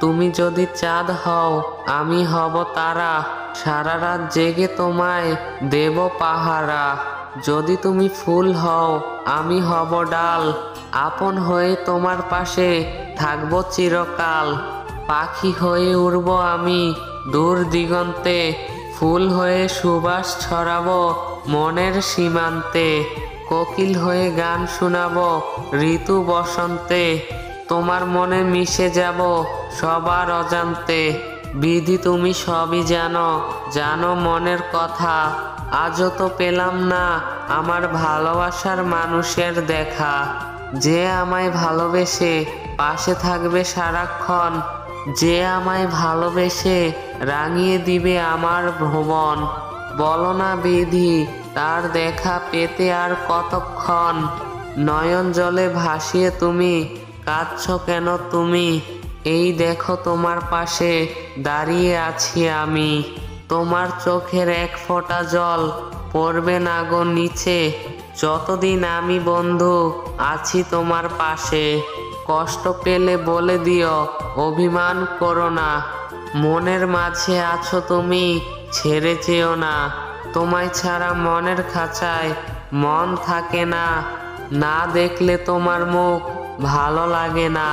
তুমি যদি চাঁদ হও আমি হব তারা, সারা রাত জেগে তোমায় দেব পাহারা। যদি তুমি ফুল হও আমি হব ডাল, আপন হয়ে তোমার পাশে থাকবো চিরকাল। পাখি হয়ে উড়ব আমি দূর দিগন্তে, ফুল হয়ে সুবাস ছড়াবো মনের সীমান্তে। কোকিল হয়ে গান শোনাবো ঋতু বসন্তে, তোমার মনে মিশে যাব সবার অজান্তে। বিধি তুমি সবই জানো, জানো মনের কথা, আজও তো পেলাম না আমার ভালোবাসার মানুষের দেখা। যে আমায় ভালোবেসে পাশে থাকবে সারাক্ষণ, যে আমায় ভালোবেসে রাঙিয়ে দিবে আমার ভুবন। বলো না বিধি তার দেখা পেতে আর কতক্ষণ, নয়ন জলে ভাসিয়ে তুমি কাঁদছো কেন তুমি? এই দেখো তোমার পাশে দাঁড়িয়ে আছি আমি, তোমার চোখের এক ফোঁটা জল পড়বে না গো নিচে, যতদিন আমি বন্ধু আছি তোমার পাশে। কষ্ট পেলে বলে দিও অভিমান করো না, মনের মাঝে আছো তুমি ছেড়ে যেও না। তোমায় ছাড়া মনের খাঁচায় মন থাকে না, না দেখলে তোমার মুখ ভালো লাগে না।